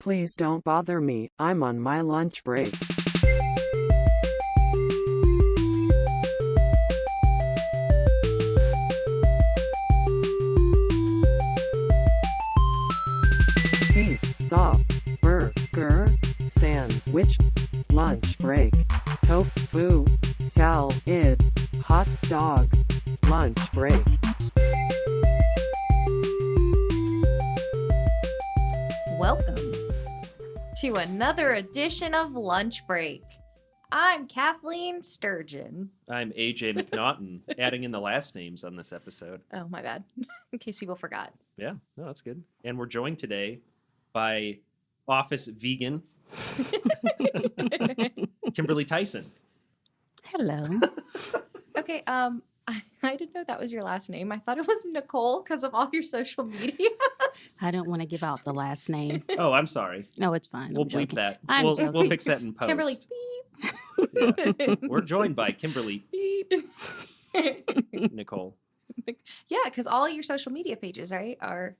Please don't bother me, I'm on my lunch break. Pizza, burger, sandwich, lunch break, tofu, salad, hot dog, lunch break. Welcome to another edition of Lunch Break. I'm Kathleen Sturgeon. I'm A.J. McNaughton, adding in the last names on this episode. Oh, my bad. In case people forgot. Yeah, no, that's good. And we're joined today by office vegan Kimberly Tyson. Hello. Okay, I didn't know that was your last name. I thought it was Nicole because of all your social media. I don't want to give out the last name. Oh, I'm sorry. No, it's fine. We'll I'm bleep joking. that. I'm We'll joking. fix that in post. Kimberly, Yeah. We're joined by Kimberly Nicole. Yeah, because all your social media pages, right, are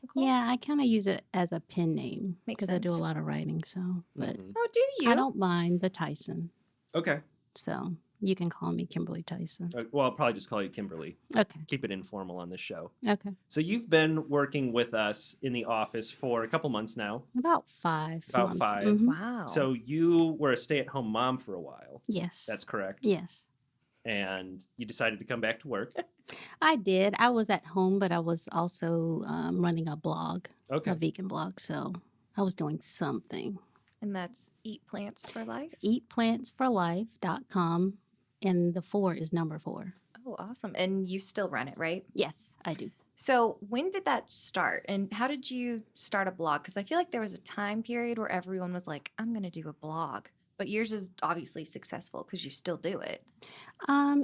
Nicole? Yeah, I kind of use it as a pen name Makes because I do a sense. lot of writing. So, but Mhm. Oh, do you? I don't mind the Tyson. Okay. So you can call me Kimberly Tyson. Well, I'll probably just call you Kimberly. Okay. Keep it informal on this show. Okay. So you've been working with us in the office for a couple months now. About 5 About months. 5. Mhm. Wow. So you were a stay-at-home mom for a while. Yes. That's correct. Yes. And you decided to come back to work. I did. I was at home, but I was also running a blog, Okay. a vegan blog. So I was doing something. And that's Eat Plants for Life? Eatplantsforlife.com. And the 4 is number 4. Oh, awesome. And you still run it, right? Yes, I do. So when did that start? And how did you start a blog? Because I feel like there was a time period where everyone was like, I'm going to do a blog. But yours is obviously successful because you still do it.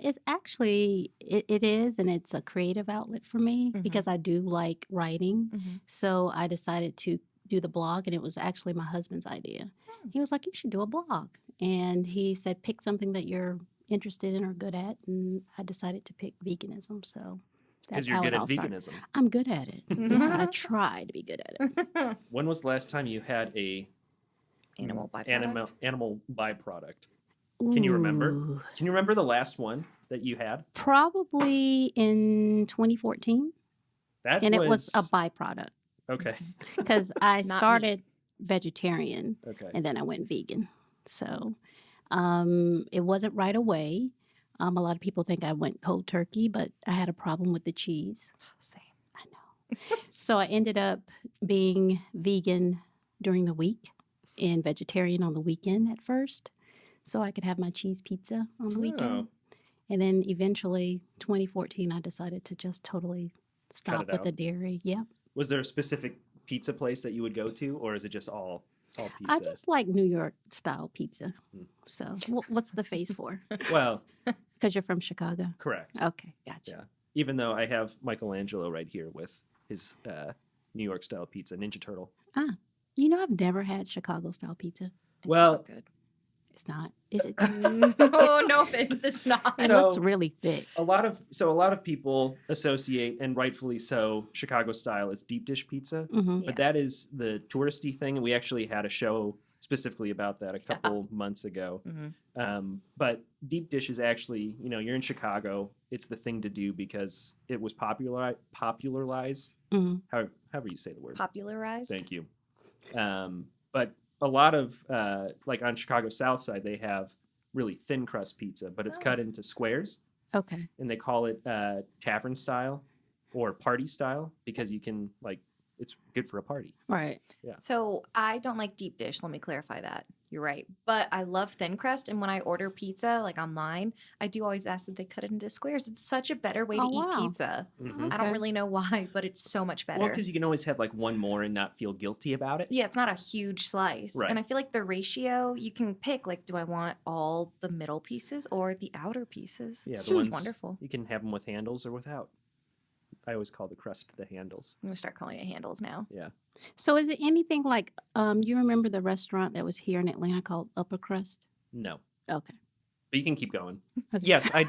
It's actually it is, and it's a creative outlet for me Mhm. because I do like writing. Mm-hmm. So I decided to do the blog, and it was actually my husband's idea. He was like, "You should do a blog," and he said, "Pick something that you're interested in or good at." And I decided to pick veganism. So Because that's you're how good it at all started. veganism. I'm good at it. Yeah, I try to be good at it. When was the last time you had a Animal byproduct. animal byproduct? Can you remember? Ooh, Can you remember the last one that you had? Probably in 2014, That and it was a byproduct. okay. Because I Not meat. started vegetarian Okay. and then I went vegan. So it wasn't right away. A lot of people think I went cold turkey, but I had a problem with the cheese. Same. I know. So I ended up being vegan during the week and vegetarian on the weekend at first. So I could have my cheese pizza on the weekend. And then eventually, 2014, I decided to just totally stop it with the out. dairy. Yep. Was there a specific pizza place that you would go to, or is it just all pizza? I just like New York style pizza. Mm. So what's the face for? Well, Because you're from Chicago. correct. Okay, gotcha. Yeah. Even though I have Michelangelo right here with his New York style pizza, Ninja Turtle. You know, I've never had Chicago style pizza. It's Well- not good. It's not. Is it? No, no offense. It's not. It So- looks really thick. A lot of people associate, and rightfully so, Chicago style as deep dish pizza. Hmm. But that is the touristy thing, and we actually had a show specifically about that a couple months ago. Mhm. But deep dish is actually, you're in Chicago. It's the thing to do because it was popularized. Hmm. However you say the word. Popularized. Thank you. But a lot of like on Chicago South Side, they have really thin crust pizza, but it's Oh. cut into squares, Okay. and they call it tavern style or party style because you can it's good for a party. Right. Yeah. So I don't like deep dish. Let me clarify that. You're right. But I love thin crust. And when I order pizza, like online, I do always ask that they cut it into squares. It's such a better way to Oh, eat wow. pizza. Mhm. I don't Okay. really know why, but it's so much better. Well, because you can always have like one more and not feel guilty about it. Yeah, it's not a huge slice. Right. And I feel like the ratio, you can pick, like, do I want all the middle pieces or the outer pieces? Yeah, It's the just ones- wonderful. You can have them with handles or without. I always call the crust the handles. I'm going to start calling it handles now. Yeah. So is it anything like you remember the restaurant that was here in Atlanta called Upper Crust? No. Okay. But you can keep going. Okay. Yes, I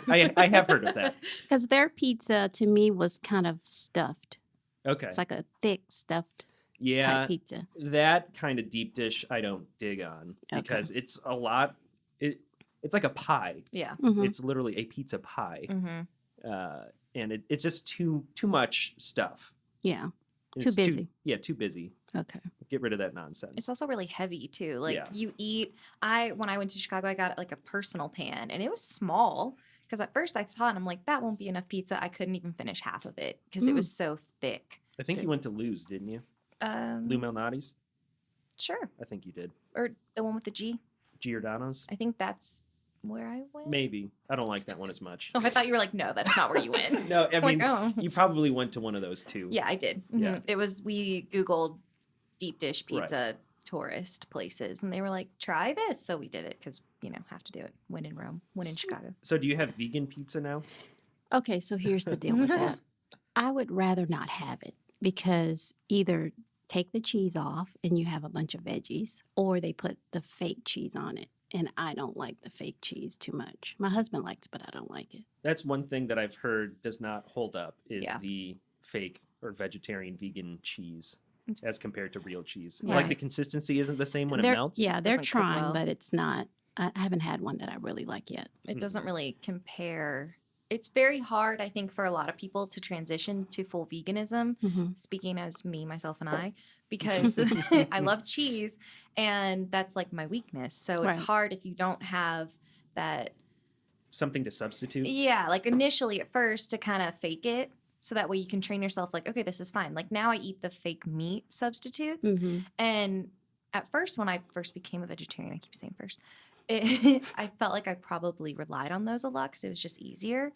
have heard of that. Because their pizza to me was kind of stuffed. Okay. It's like a thick stuffed Yeah, type pizza. that kind of deep dish I don't dig on because it's a lot. It's like a pie. Yeah. Mhm. It's literally a pizza pie, Mm-hmm. and it's just too much stuff. Yeah. It's Too busy. Too busy. Okay. Get rid of that nonsense. It's also really heavy too. Like Yeah. you eat. When I went to Chicago, I got like a personal pan, and it was small. Because at first I saw it, and I'm like, that won't be enough pizza. I couldn't even finish half of it because it was so thick. I think you went to Lou's, didn't you? Lou Malnati's? Sure. I think you did. Or the one with the G. Giordano's? I think that's where I went. Maybe. I don't like that one as much. Oh, I thought you were like, no, that's not where you went. No, I mean, oh. you probably went to one of those too. Yeah, I did. Yeah. It was, we Googled deep dish pizza tourist places, and they were like, try this. So we did it because, have to do it. When in Rome, when in Chicago. So do you have vegan pizza now? Okay, so here's the deal with that. I would rather not have it because either take the cheese off and you have a bunch of veggies, or they put the fake cheese on it. And I don't like the fake cheese too much. My husband likes it, but I don't like it. That's one thing that I've heard does not hold up is Yeah. the fake or vegetarian vegan cheese as compared to real cheese. Yeah. Like the consistency isn't the same when it They're- melts. Yeah, they're Doesn't cook trying, well. but it's not. I haven't had one that I really like yet. It doesn't really compare. It's very hard, I think, for a lot of people to transition to full veganism. Mhm. Speaking as me, myself, and I, because I love cheese and that's like my weakness. So it's Right. hard if you don't have that. Something to substitute. Yeah, like initially at first to kind of fake it. So that way you can train yourself like, okay, this is fine. Like now I eat the fake meat substitutes. Mhm. And at first, when I first became a vegetarian, I keep saying first, I felt like I probably relied on those a lot because it was just easier.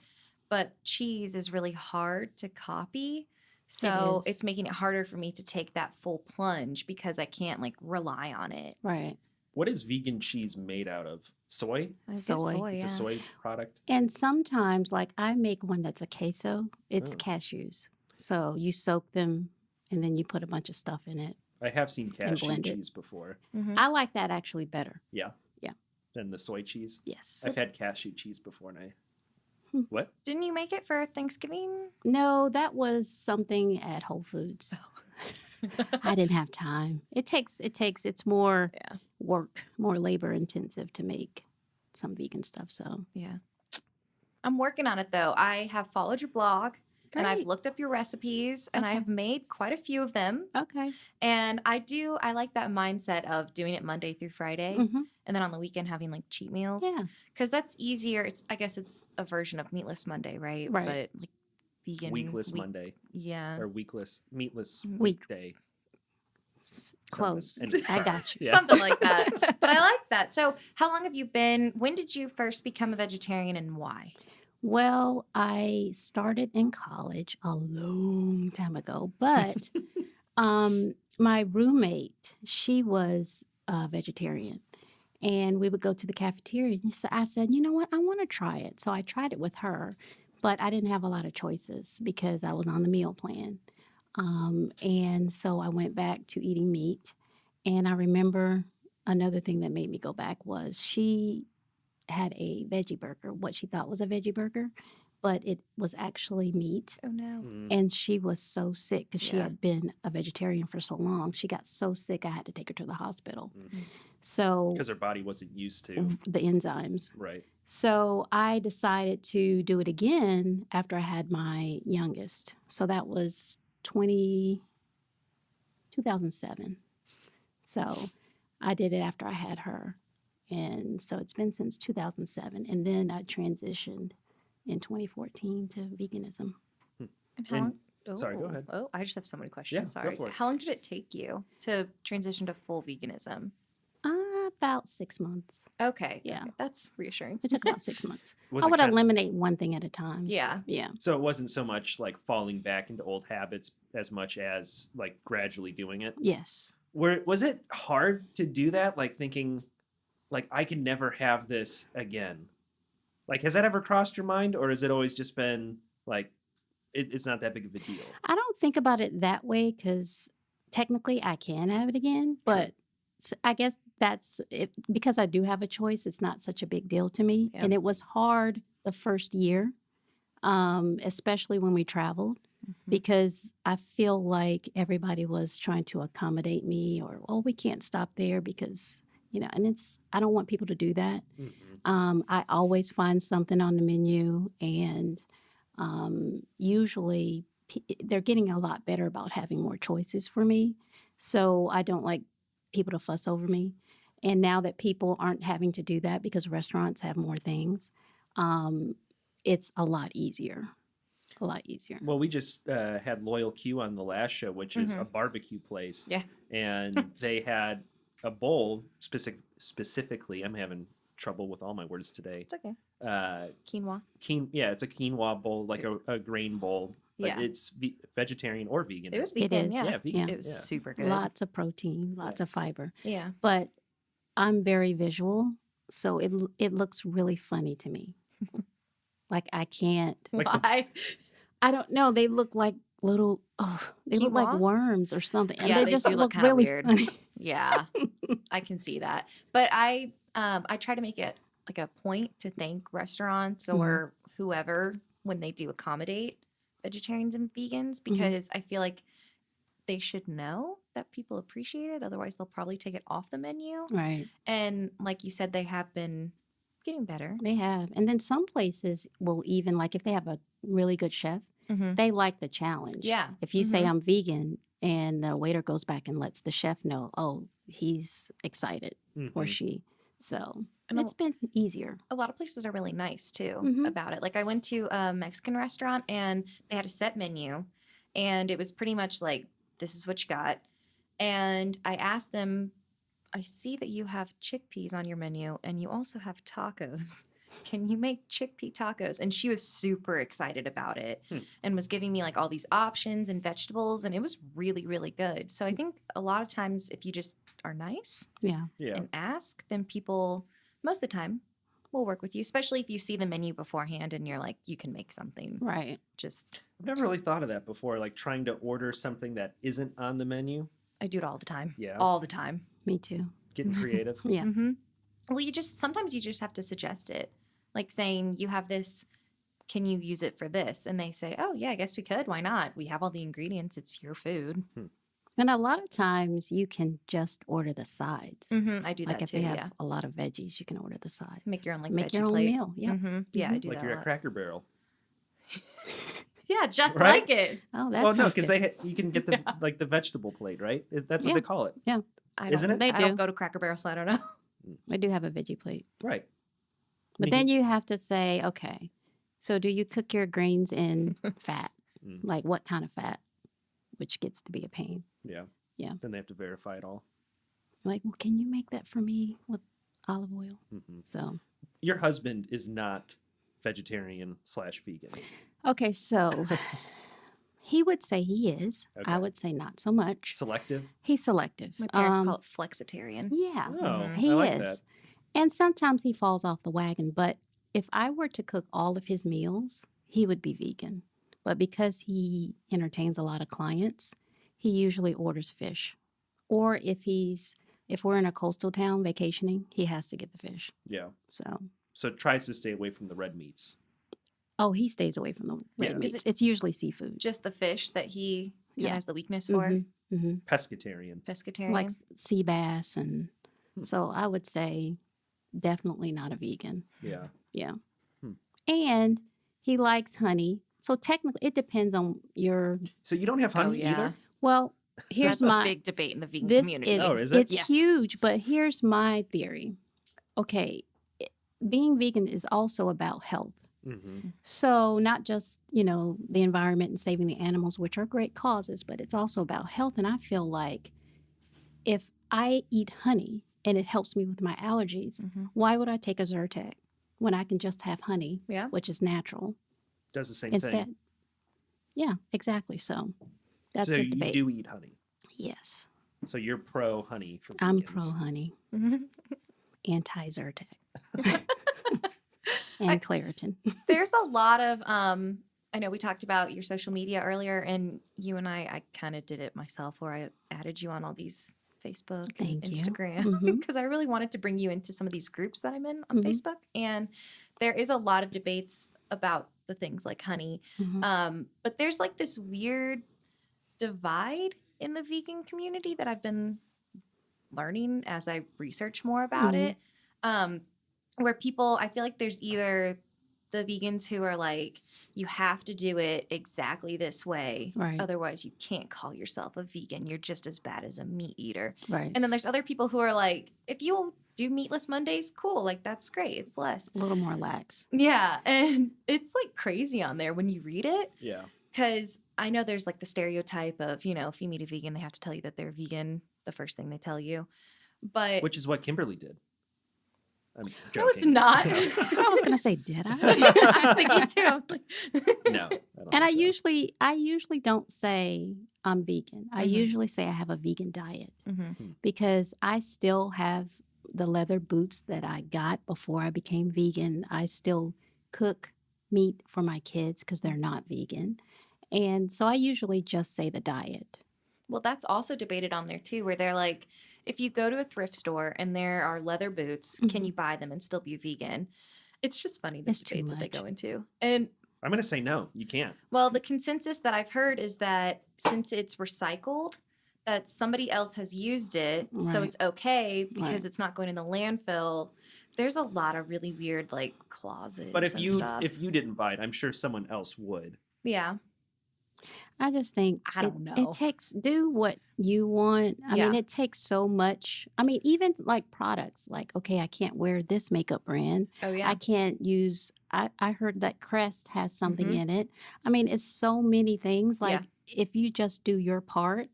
But cheese is really hard to copy. So is. it's making it harder for me to take that full plunge because I can't like rely on it. Right. What is vegan cheese made out of? Soy? I guess Soy. It's a yeah. soy product. And sometimes, like I make one that's a queso, it's Oh. cashews. So you soak them and then you put a bunch of stuff in it. I have seen cashew blend it. cheese before Mhm. I like that actually better. than the soy cheese. Yes. I've had cashew cheese before and Hmm. What? Didn't you make it for Thanksgiving? No, that was something at Whole Foods. I didn't have time. It's more Yeah. work, more labor intensive to make some vegan stuff. So Yeah. I'm working on it though. I have followed your blog and I've Great. looked up your recipes and I Okay. have made quite a few of them. okay. And I like that mindset of doing it Monday through Friday Hmm. and then on the weekend having like cheat meals. Yeah. Because that's easier. I guess it's a version of Meatless Monday, right? Right. But like vegan. Weekless Monday Yeah. or meatless Week. weekday. Close. And- I got you. Yeah. Something like that. But I like that. So how long have you been, when did you first become a vegetarian and why? Well, I started in college a long time ago, but my roommate, she was a vegetarian, and we would go to the cafeteria. And so I said, you know what, I want to try it. So I tried it with her, but I didn't have a lot of choices because I was on the meal plan. And so I went back to eating meat. And I remember another thing that made me go back was she had a veggie burger, what she thought was a veggie burger, but it was actually meat. Oh no. Mm. And she was so sick because she Yeah. had been a vegetarian for so long. She got so sick, I had to take her to the hospital. Mhm. So Because her body wasn't used to. the enzymes. Right. So I decided to do it again after I had my youngest. So that was 2007. So I did it after I had her. And so it's been since 2007. And then I transitioned in 2014 to veganism. And how And- long? sorry, go ahead. Oh, I just have so many questions. Yeah, go Sorry. for it. How long did it take you to transition to full veganism? About 6 months. Okay. Yeah. okay, that's reassuring. It took about 6 months. Was I it would kind of- eliminate one thing at a time. Yeah. Yeah. So it wasn't so much like falling back into old habits as much as like gradually doing it. Yes. Was it hard to do that? Like thinking, like I can never have this again. Like has that ever crossed your mind, or has it always just been like it's not that big of a deal? I don't think about it that way because technically I can have it again, but I guess that's it, because I do have a choice. It's not such a big deal to me. Yeah. And it was hard the first year, especially when we traveled because I feel like everybody was trying to accommodate me or, oh, we can't stop there because, and I don't want people to do that. I always find something on the menu, and usually they're getting a lot better about having more choices for me. So I don't like people to fuss over me. And now that people aren't having to do that because restaurants have more things, it's a lot easier. A lot easier. Well, we just had Loyal Q on the last show, which is a barbecue place. Yeah. And they had a bowl specifically. I'm having trouble with all my words today. It's okay. Quinoa. Quinoa. Yeah, it's a quinoa bowl, like a grain bowl. But Yeah. it's vegetarian or vegan. It was It vegan. is. Yeah. Yeah, vegan. It was yeah. super good. Lots of protein, lots of fiber. Yeah. But I'm very visual, so it looks really funny to me. Like I can't. Why? I don't know. They look like little. They look like Quinoa? worms or something, and Yeah, they they just do look look kinda really weird. funny. Yeah, I can see that. But I try to make it like a point to thank restaurants or whoever when they do accommodate vegetarians and vegans because I feel like they should know that people appreciate it. Otherwise, they'll probably take it off the menu. Right. And like you said, they have been getting better. They have, and then some places will even like if they have a really good chef, they like the challenge. Yeah. If you say I'm vegan, and the waiter goes back and lets the chef know, oh, he's excited or she. So And it's been easier. A lot of places are really nice too Mhm. about it. Like I went to a Mexican restaurant and they had a set menu and it was pretty much like, this is what you got. And I asked them, I see that you have chickpeas on your menu and you also have tacos. Can you make chickpea tacos? And she was super excited about it and was giving me like all these options and vegetables. And it was really, really good. So I think a lot of times if you just are nice Yeah. and ask, then people, most of the time, will work with you, especially if you see the menu beforehand and you're like, you can make something. Right. Just, I've never really thought of that before, like trying to order something that isn't on the menu. I do it all the time. Yeah. All the time. Me too. Getting creative. Yeah. Well, sometimes you just have to suggest it. Like saying, you have this, can you use it for this? And they say, oh, yeah, I guess we could. Why not? We have all the ingredients. It's your food. And a lot of times you can just order the sides. I do Like that if too. they have Yeah. a lot of veggies, you can order the sides. Make your own like Make veggie your own plate. meal. Yeah. Yeah, I do Like that. you're a a lot. Cracker Barrel. Yeah, just Right? like it. Oh, that's Well, no, not because good. you can get the like the vegetable plate, right? That's what Yeah. they call it. I don't, Isn't it? They I don't do. go to Cracker Barrel, so I don't know. I do have a veggie plate. Right. But then you have to say, okay, so do you cook your grains in fat? Like what kind of fat? Which gets to be a pain. Yeah. Yeah. Then they have to verify it all. Like, well, can you make that for me with olive oil? Mm-hmm. So, Your husband is not vegetarian/vegan. okay, so he would say he is. Okay. I would say not so much. Selective. He's selective. My parents call it flexitarian. Yeah, Oh, he I like is. that. And sometimes he falls off the wagon. But if I were to cook all of his meals, he would be vegan. But because he entertains a lot of clients, he usually orders fish. Or if we're in a coastal town vacationing, he has to get the fish. Yeah. So, Tries to stay away from the red meats. oh, he stays away from the red Yeah. meats. Is It's usually seafood. Just the fish that he Yeah. has the weakness for. Mm-hmm. Pescatarian. Pescatarian. Like sea bass. And so I would say definitely not a vegan. Yeah. Yeah. Hmm. And he likes honey. So technically, it depends on your. So you don't have honey either? Well, here's That's my. a big debate in the vegan This community. is. Oh, is it? It's Yes. huge, but here's my theory. Okay, being vegan is also about health. Mm-hmm. So not just the environment and saving the animals, which are great causes, but it's also about health. And I feel like if I eat honey and it helps me with my allergies, why would I take a Zyrtec when I can just have honey, Yeah. which is natural? Does the same Instead. thing. Yeah, exactly. So that's So the you debate. do eat honey. Yes, So you're pro honey for vegans. I'm pro honey, anti Zyrtec, and Claritin. There's a lot of I know we talked about your social media earlier, and you and I kind of did it myself where I added you on all these Facebook and Thank you. Instagram Mhm. because I really wanted to bring you into some of these groups that I'm in on Mhm. Facebook. And there is a lot of debates about the things like honey. Mhm. But there's like this weird divide in the vegan community that I've been learning as I research more about Mhm. it. Where people, I feel like there's either the vegans who are like, you have to do it exactly this way. Right. Otherwise, you can't call yourself a vegan. You're just as bad as a meat eater. Right. And then there's other people who are like, if you do meatless Mondays, cool. Like, that's great. It's less. A little more lax. Yeah. And it's like crazy on there when you read it. Yeah. Because I know there's like the stereotype of, you know, if you meet a vegan, they have to tell you that they're vegan the first thing they tell you. But Which is what Kimberly did. I'm joking. no, it's not. I was gonna say, did I? I was thinking too. I'm like, No. And think I so. usually don't say I'm vegan. I Mhm. usually say I have a vegan diet Mhm. because I still have the leather boots that I got before I became vegan. I still cook meat for my kids because they're not vegan. And so I usually just say the diet. Well, that's also debated on there too, where they're like, if you go to a thrift store and there are leather boots, can Mhm. you buy them and still be vegan? It's just funny the It's too debates that they much. go into. And I'm going to say no. You can't. well, the consensus that I've heard is that since it's recycled, that somebody else has used it, so Right. it's okay because Right. it's not going in the landfill. There's a lot of really weird like clauses But if and you stuff. if you didn't buy it, I'm sure someone else would. Yeah. I just think I don't know. it takes do what you want. I mean, Yeah. it takes so much. I mean, even like products, like okay, I can't wear this makeup brand. Oh yeah. I can't use. I heard that Crest has something Mhm. in it. I mean, it's so many things. Yeah. Like if you just do your part.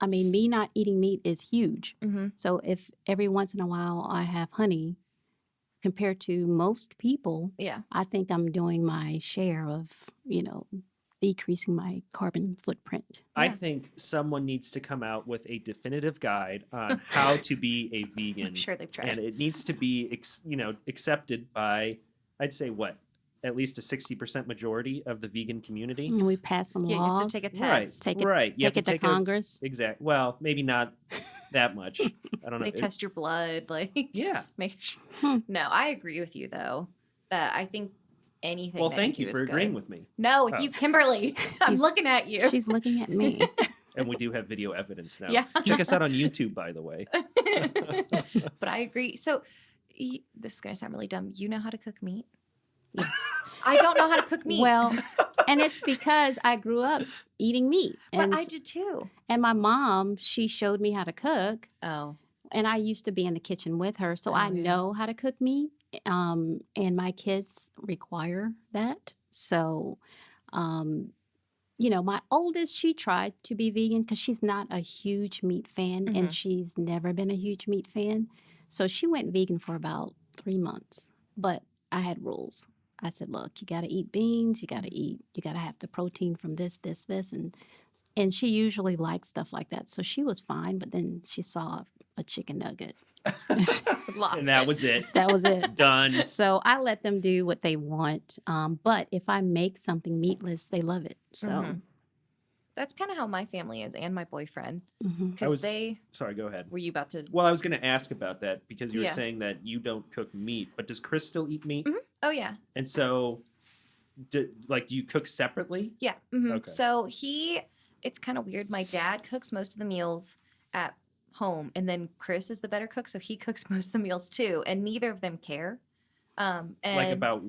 I mean, me not eating meat is huge. Mm-hmm. So if every once in a while I have honey, compared to most people, Yeah. I think I'm doing my share of, decreasing my carbon footprint. I Yeah. think someone needs to come out with a definitive guide on how to be a vegan. I'm sure they've tried. And it needs to be accepted by, I'd say, what, at least a 60% majority of the vegan community. And we pass some Yeah, you have laws. to take a Right, test. Take it- right. You have Take it to take Congress. Well, maybe not that much. I don't know. They test your blood, like Yeah. make sure. Hmm. No, I agree with you though. That I think anything. Well, that thank you you do for is agreeing good. with me. No, with Oh. you, Kimberly. I'm She's- looking at you. She's looking at me. And we do have video evidence now. Yeah. Check us out on YouTube, by the way. But I agree. So this is gonna sound really dumb. You know how to cook meat? Yes. I don't know how to cook meat. Well, and it's because I grew up eating meat. but And, I did too. and my mom, she showed me how to cook. Oh, And I used to be in the kitchen with her, so Oh, I yeah. know how to cook meat. And my kids require that. So, my oldest, she tried to be vegan because she's not a huge meat fan Mhm. and she's never been a huge meat fan. So she went vegan for about 3 months. But I had rules. I said, look, you got to eat beans, you got to have the protein from this, and she usually likes stuff like that. So she was fine, but then she saw a chicken nugget. lost And that it. was it. That was it. Done. So I let them do what they want. But if I make something meatless, they love it. So Mhm. That's kind of how my family is, and my boyfriend, mhm. because was- they. Sorry, go ahead. Were you about to? Well, I was going to ask about that because you were Yeah. saying that you don't cook meat, but does Chris still eat meat? Mhm. Oh yeah, And so, do you cook separately? yeah. Mhm. Okay. So it's kind of weird. My dad cooks most of the meals at home, and then Chris is the better cook, so he cooks most of the meals too. And neither of them care. And Like about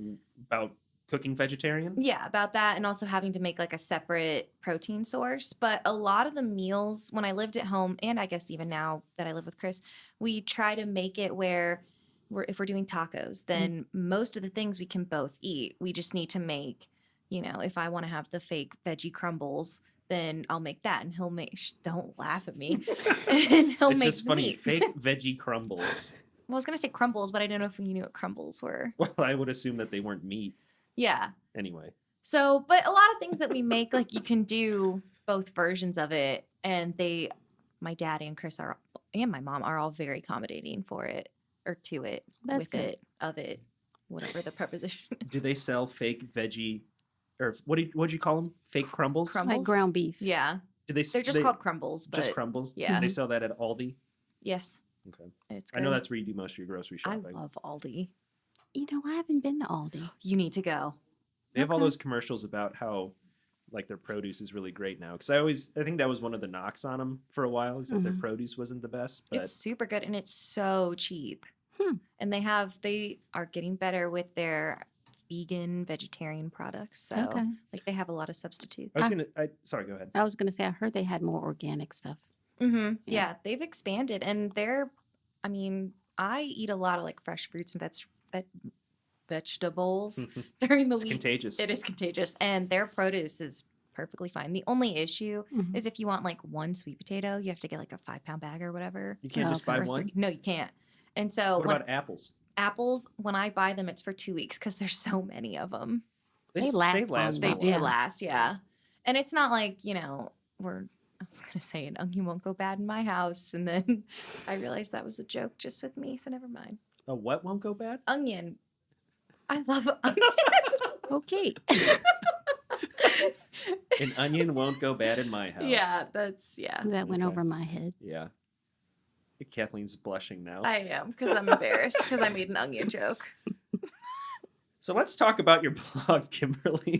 cooking vegetarian? yeah, about that, and also having to make like a separate protein source. But a lot of the meals when I lived at home, and I guess even now that I live with Chris, we try to make it where if we're doing tacos, then most of the things we can both eat. We just need to make, if I want to have the fake veggie crumbles, then I'll make that, and he'll make. Don't laugh at me. And he'll It's make just funny. meat. Fake veggie crumbles. Well, I was gonna say crumbles, but I didn't know if you knew what crumbles were. Well, I would assume that they weren't meat Yeah. anyway. So, but a lot of things that we make, like you can do both versions of it, and my dad and Chris and my mom are all very accommodating for it or to it, That's with good. it, of it, whatever the preposition is. Do they sell fake veggie, or what'd you call them? Fake crumbles? Crumbles? Like ground beef. Yeah, Do they? they're just called crumbles. But just crumbles. yeah. They sell that at Aldi. yes, Okay. it's. I know good. that's where you do most of your grocery I shopping. love Aldi. I haven't been to Aldi. You need to go. They have all Okay. those commercials about how like their produce is really great now. Because I think that was one of the knocks on them for a while is that their Mhm. produce wasn't the best. But It's super good and it's so cheap. Hmm. And they are getting better with their vegan, vegetarian products. So Okay. like they have a lot of substitutes. sorry, go ahead. I was gonna say I heard they had more organic stuff. Mm-hmm. Yeah. Yeah, they've expanded and I mean, I eat a lot of like fresh fruits and vegetables during the It's week. contagious. It is contagious. And their produce is perfectly fine. The only issue Mhm. is if you want like one sweet potato, you have to get like a 5-pound bag or whatever. You can't just Okay. buy Or one. three. No, you can't. And so What when about apples? apples, when I buy them, it's for 2 weeks because there's so many of them. They s- last for long, a They though. do while. Yeah. last, yeah. And it's not like, I was gonna say an onion won't go bad in my house, and then I realized that was a joke just with me, so never mind. A what won't go bad? Onion. I love onion. Okay. An onion won't go bad in my house. Yeah. That went Okay. over my head. Yeah. Kathleen's blushing now. I am because I'm embarrassed because I made an onion joke. So let's talk about your blog, Kimberly.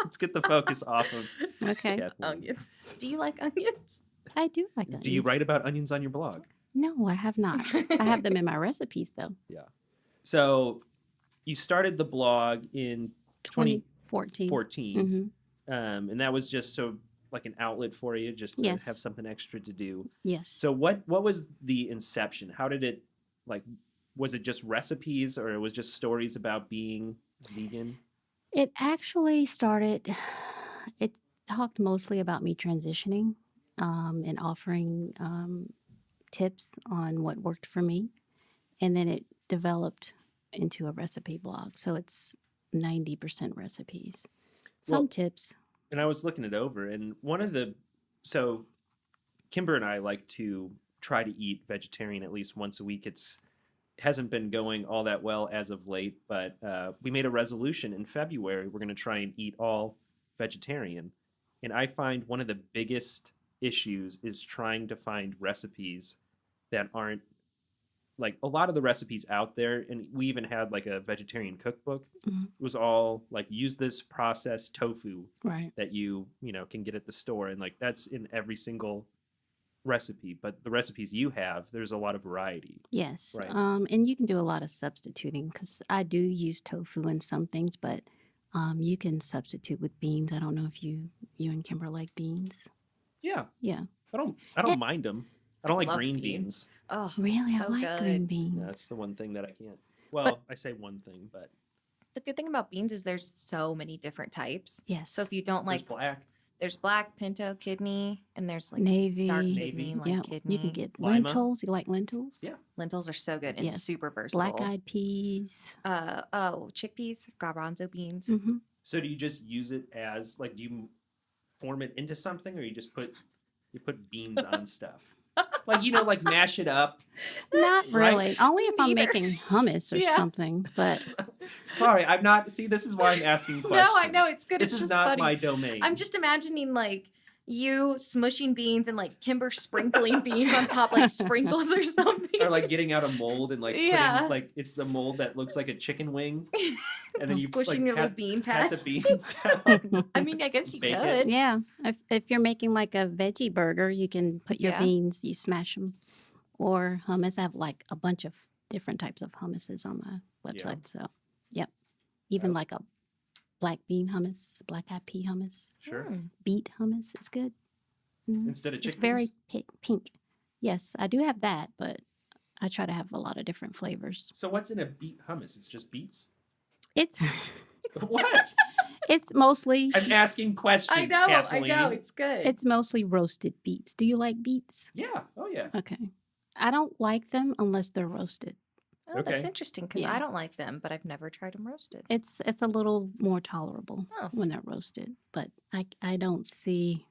Let's get the focus off of Okay. Kathleen. Onions. Do you like onions? I do like onions. Do you write about onions on your blog? No, I have not. I have them in my recipes though. So you started the blog in 2014. 2014, Mm-hmm. and that was just so like an outlet for you, just to Yes. have something extra to do. Yes. So what was the inception? How did it like? Was it just recipes, or it was just stories about being vegan? It actually started, it talked mostly about me transitioning and offering tips on what worked for me. And then it developed into a recipe blog. So it's 90% recipes, some Well, tips. And I was looking it over, and so Kimber and I like to try to eat vegetarian at least once a week. It hasn't been going all that well as of late, but we made a resolution in February. We're going to try and eat all vegetarian. And I find one of the biggest issues is trying to find recipes that aren't like a lot of the recipes out there. And we even had like a vegetarian cookbook. Mhm. It was all like use this processed tofu Right. that you can get at the store, and like that's in every single recipe. But the recipes you have, there's a lot of variety. Yes. Right. And you can do a lot of substituting because I do use tofu in some things, but you can substitute with beans. I don't know if you and Kimber like beans. Yeah, Yeah. I don't Yeah. mind them. I don't like Love green beans. beans. Oh, Really? so I like good. green beans. That's the one thing that I can't. Well, I say one thing, but The good thing about beans is there's so many different types. Yes. So if you don't there's like, black. there's black, pinto, kidney, and there's like Navy. dark Navy. kidney, light Yeah. kidney. You can get Lima. lentils. You like lentils? Yeah. Lentils are so good and Yes. super versatile. Black-eyed peas. Chickpeas, garbanzo beans. Hmm. So do you just use it as like do you form it into something, or you just put beans on stuff? Like like mash it up. Not Right? really. Only if I'm Neither. making hummus or Yeah. something. But Sorry, I'm not. See, this is why I'm asking questions. No, I know it's good. This it's is just not funny. my domain. I'm just imagining like you smushing beans and like Kimber sprinkling beans on top like sprinkles or something. Or like getting out a mold and like Yeah. putting like it's the mold that looks like a chicken wing, and then you Squishing like, your little pat, bean pat pad. the beans down. I mean, I guess you Bake it. could. yeah, if you're making like a veggie burger, you can put your Yeah. beans, you smash them. Or hummus. I have like a bunch of different types of hummuses on my website. So, yep. Even like a black bean hummus, black-eyed pea hummus, Sure. beet hummus is good. Mhm. Instead of It's chickpeas. very pink. Yes, I do have that, but I try to have a lot of different flavors. So what's in a beet hummus? It's just beets. It's What? it's mostly I'm asking questions. I know, Kathleen. it's good. it's mostly roasted beets. Do you like beets? Yeah. Oh yeah. Okay. I don't like them unless they're roasted. Oh, that's Okay. interesting because Yeah. I don't like them, but I've never tried them roasted. It's a little more tolerable Oh. when they're roasted, but I don't see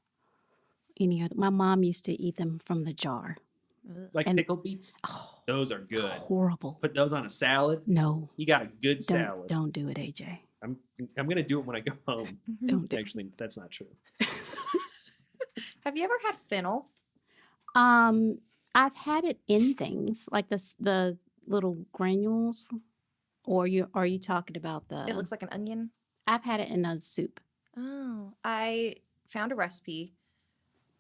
any other. My mom used to eat them from the jar. Ugh. Like And- pickled beets. Oh, Those are it's good. horrible. Put those on a salad. No, You got a good salad. don't do it, AJ. I'm gonna do it when I go home. Don't do it. Actually, that's not true. Have you ever had fennel? I've had it in things like the little granules, or are you talking about the? It looks like an onion. I've had it in a soup. Oh, I found a recipe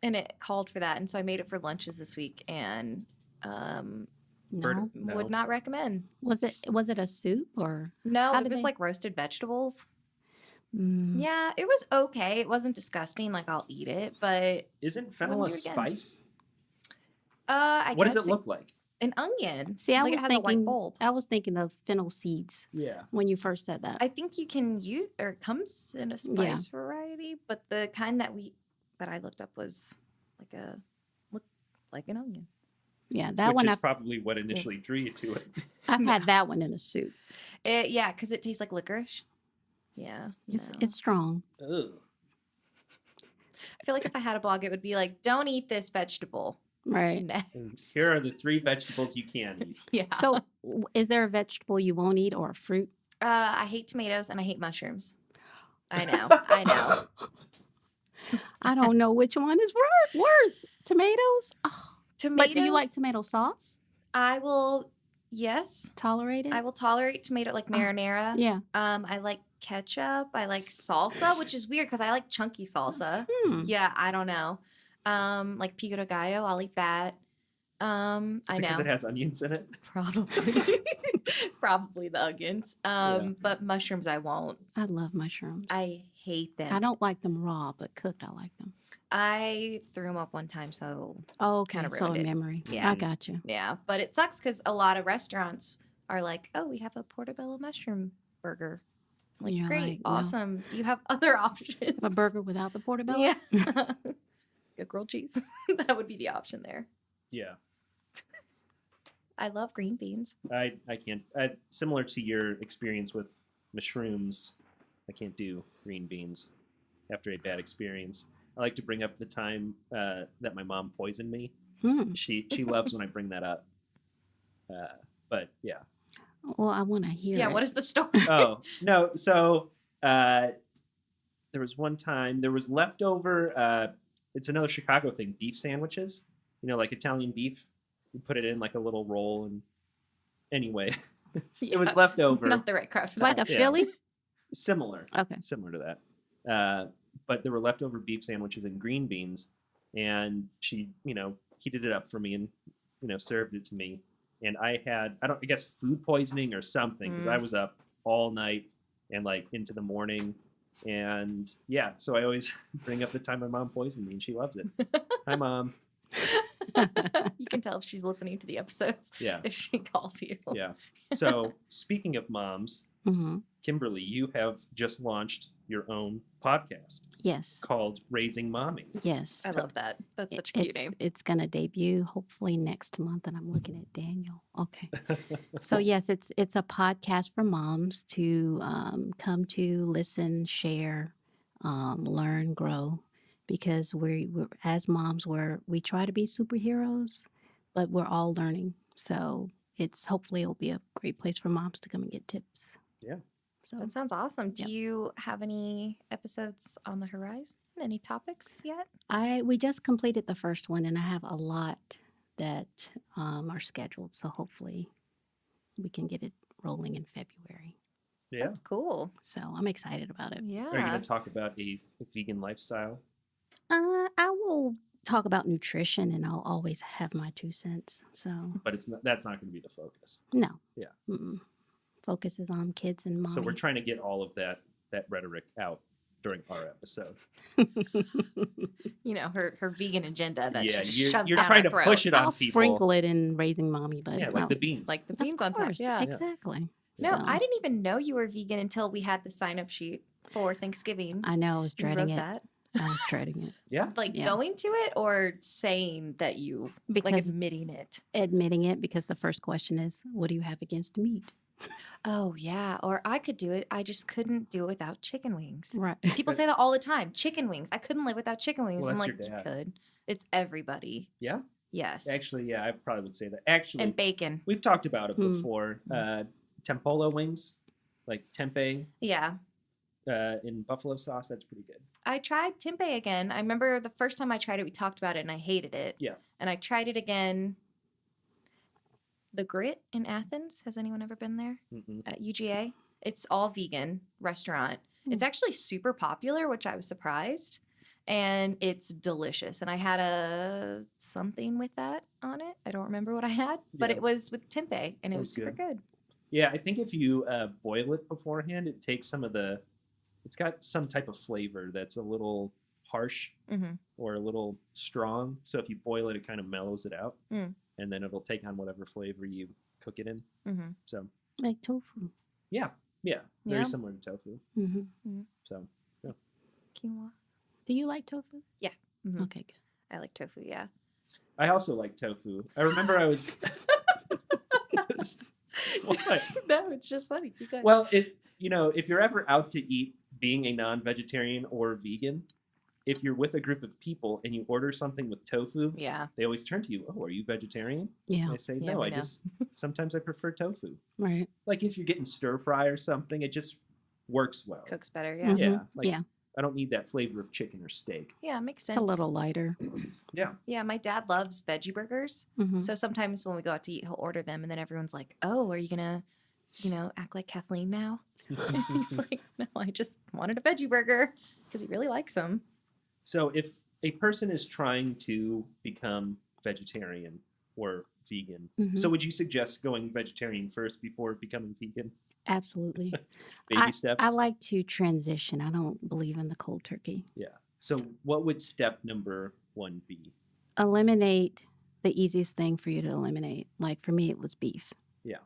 and it called for that. And so I made it for lunches this week and No. No. would not recommend. Was it a soup or? No, How it did was they- like roasted vegetables. Mm, Yeah, it was okay. It wasn't disgusting. Like I'll eat it, but Isn't fennel a Wouldn't do it again. spice? I What guess does it look like? an onion. See, I like was it has a white thinking. bulb. I was thinking of fennel seeds Yeah. when you first said that. I think you can use or it comes in a spice variety, but the kind that I looked up was looked like an onion. Yeah, that Which one is I've probably what initially drew you to it. had that one in a soup. Yeah, because it tastes like licorice. Yeah, no. It's strong. Ugh. I feel like if I had a blog, it would be like, "Don't eat this vegetable." Right. And Next. here are the 3 vegetables you can eat. Yeah. So, is there a vegetable you won't eat or a fruit? I hate tomatoes and I hate mushrooms. I know. I know. I don't know which one is worse. Tomatoes? Oh, Tomatoes. but do you like tomato sauce? I will. Yes, Tolerate it? I will tolerate tomato like marinara. Yeah. I like ketchup. I like salsa, which is weird because I like chunky salsa. Yeah, I don't know. Like pico de gallo, I'll eat that. I Because know. it has onions in it. Probably. Probably the onions. Yeah. But mushrooms I won't. I love mushrooms. I hate them. I don't like them raw, but cooked, I like them. I threw them up one time, so Oh, okay. Kinda So a ruined it. memory. Yeah. I got you. yeah. But it sucks because a lot of restaurants are like, "Oh, we have a portobello mushroom burger." I'm like, You're great, like, no. awesome. Do you have other options? A burger without the portobello? Yeah. Get grilled cheese. That would be the option there. Yeah. I love green beans. I can't. Similar to your experience with mushrooms, I can't do green beans after a bad experience. I like to bring up the time that my mom poisoned me. Hmm. She loves when I bring that up. But yeah. Well, I want to hear Yeah, it. what is the story? Oh no. So there was one time there was leftover. It's another Chicago thing. Beef sandwiches. You know, like Italian beef. You put it in like a little roll, and anyway, it was Yeah, left over. Not the right crowd for Like that. a Yeah. Philly? Similar Okay. to that. But there were leftover beef sandwiches and green beans, and she, heated it up for me and, served it to me. And I had, I guess food poisoning or something, because I was up all night and like into the morning. And yeah, so I always bring up the time my mom poisoned me, and she loves it. Hi, Mom. You can tell if she's listening to the episodes Yeah, if she calls you. yeah. So speaking of moms, Mm-hmm. Kimberly, you have just launched your own podcast Yes. called Raising Mommy. Yes. I love that. That's such a cute it's, name. It's going to debut hopefully next month, and I'm looking at Daniel. Okay. So yes, it's a podcast for moms to come to listen, share, learn, grow, because we're as moms we try to be superheroes, but we're all learning. So hopefully it'll be a great place for moms to come and get tips. Yeah. So That sounds awesome. Do Yep. you have any episodes on the horizon? Any topics yet? we just completed the first one, and I have a lot that are scheduled. So hopefully we can get it rolling in February. Yeah. That's cool. So I'm excited about it. Yeah. Are you going to talk about a vegan lifestyle? I will talk about nutrition, and I'll always have my 2 cents. So But that's not going to be the focus. no. Yeah. Mm-mm. Focus is on kids and mommy. So we're trying to get all of that rhetoric out during our episode. You know, her vegan agenda that Yeah, she just you're shoves down trying our to throat. push it on I'll people. sprinkle it in raising mommy, but Yeah, like the beans. Like the of beans on top. course, Yeah. exactly. No, So, I didn't even know you were vegan until we had the sign up sheet for Thanksgiving. I know I was You wrote dreading it. that. I was dreading it. Yeah. Like Yeah. going to it or saying that you like Because admitting it. admitting it, because the first question is, what do you have against meat? Oh yeah. Or I could do it. I just couldn't do it without chicken wings. Right. People say that all the time. Chicken wings. I couldn't live without chicken wings. Well, I'm that's like, your you dad. could. It's everybody. Yeah. Yes. Actually, yeah, I probably would say that. Actually, And bacon. we've talked about it Hmm. before. Tempolo wings, like tempeh Yeah. in buffalo sauce. That's pretty good. I tried tempeh again. I remember the first time I tried it, we talked about it and I hated it. Yeah. And I tried it again. The Grit in Athens. Has anyone ever been there? Mm-mm. At UGA. It's all vegan restaurant. It's actually super popular, which I was surprised. And it's delicious. And I had a something with that on it. I don't remember what I had, but Yeah. it was with tempeh, and it That was was super good. good. Yeah, I think if you boil it beforehand, it takes some of the. It's got some type of flavor that's a little harsh Mm-hmm. or a little strong. So if you boil it, it kind of mellows it out, Mm. and then it'll take on whatever flavor you cook it in. Mm-hmm. So Like tofu. yeah, very Yeah. similar to tofu. Hmm So Quinoa. Do you like tofu? Mhm. Okay, good. I like tofu, yeah. I also like tofu. I remember I was. What? No, it's just funny. Keep going. Well, if you're ever out to eat, being a non-vegetarian or vegan, if you're with a group of people and you order something with tofu, yeah. they always turn to you. Oh, are you vegetarian? Yeah, And I say Yeah, no. we I know. just sometimes I prefer tofu. right. Like if you're getting stir fry or something, it just works well. Cooks better, yeah. Mhm. Yeah, like Yeah. I don't need that flavor of chicken or steak. Yeah, it makes It's sense. a little lighter. Yeah, Yeah, my dad loves veggie burgers. Mhm. So sometimes when we go out to eat, he'll order them, and then everyone's like, "Oh, are you gonna, act like Kathleen now?" And he's like, "No, I just wanted a veggie burger because he really likes them." So if a person is trying to become vegetarian or vegan, Mhm. so would you suggest going vegetarian first before becoming vegan? Absolutely. Baby steps. I like to transition. I don't believe in the cold turkey. So what would step number 1 be? Eliminate the easiest thing for you to eliminate. Like for me, it was beef. Yeah.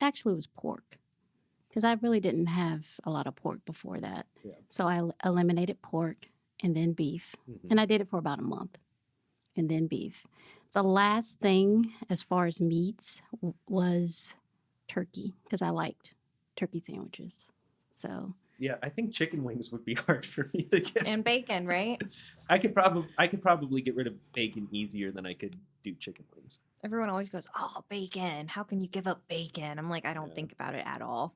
Actually, it was pork because I really didn't have a lot of pork before that. Yeah. So I eliminated pork and then beef. Mhm. And I did it for about a month and then beef. The last thing as far as meats was turkey because I liked turkey sandwiches. So Yeah, I think chicken wings would be hard for me to get. And bacon, right? I could probably get rid of bacon easier than I could do chicken wings. Everyone always goes, "Oh, bacon. How can you give up bacon?" I'm like, I don't Yeah. think about it at all.